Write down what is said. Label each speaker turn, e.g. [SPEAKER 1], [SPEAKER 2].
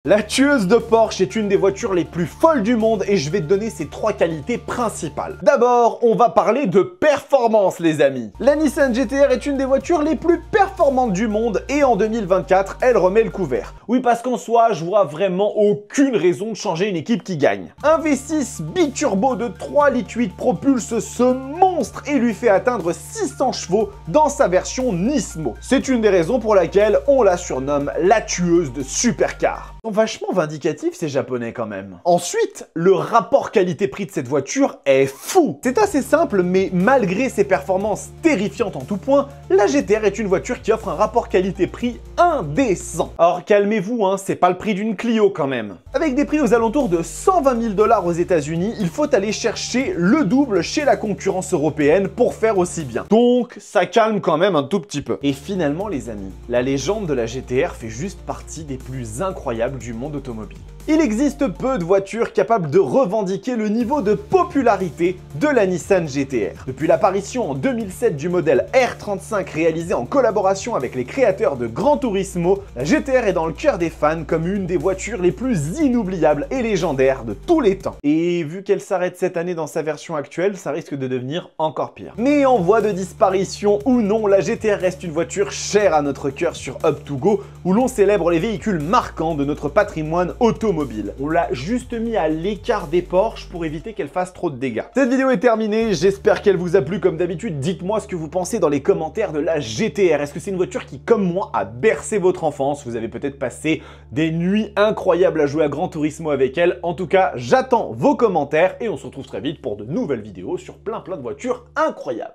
[SPEAKER 1] La tueuse de Porsche est une des voitures les plus folles du monde et je vais te donner ses 3 qualités principales. D'abord, on va parler de performance les amis. La Nissan GT-R est une des voitures les plus performantes du monde et en 2024, elle remet le couvert. Oui, parce qu'en soi, je vois vraiment aucune raison de changer une équipe qui gagne. Un V6 biturbo de 3,8 litres propulse ce monstre et lui fait atteindre 600 chevaux dans sa version Nismo. C'est une des raisons pour laquelle on la surnomme la tueuse de supercars. Ils sont vachement vindicatifs ces japonais quand même. Ensuite, le rapport qualité-prix de cette voiture est fou. C'est assez simple, mais malgré ses performances terrifiantes en tout point, la GT-R est une voiture qui offre un rapport qualité-prix indécent. Alors calmez-vous, hein, c'est pas le prix d'une Clio quand même. Avec des prix aux alentours de 120 000 $ aux États-Unis, il faut aller chercher le double chez la concurrence européenne pour faire aussi bien. Donc ça calme quand même un tout petit peu. Et finalement les amis, la légende de la GT-R fait juste partie des plus incroyables du monde automobile. Il existe peu de voitures capables de revendiquer le niveau de popularité de la Nissan GT-R. Depuis l'apparition en 2007 du modèle R35 réalisé en collaboration avec les créateurs de Gran Turismo, la GT-R est dans le cœur des fans comme une des voitures les plus inoubliables et légendaires de tous les temps. Et vu qu'elle s'arrête cette année dans sa version actuelle, ça risque de devenir encore pire. Mais en voie de disparition ou non, la GT-R reste une voiture chère à notre cœur sur Up2Go, où l'on célèbre les véhicules marquants de notre patrimoine automobile. On l'a juste mis à l'écart des Porsche pour éviter qu'elle fasse trop de dégâts. Cette vidéo est terminée, j'espère qu'elle vous a plu. Comme d'habitude, dites-moi ce que vous pensez dans les commentaires de la GT-R. Est-ce que c'est une voiture qui, comme moi, a bercé votre enfance? Vous avez peut-être passé des nuits incroyables à jouer à Gran Turismo avec elle. En tout cas, j'attends vos commentaires et on se retrouve très vite pour de nouvelles vidéos sur plein de voitures incroyables.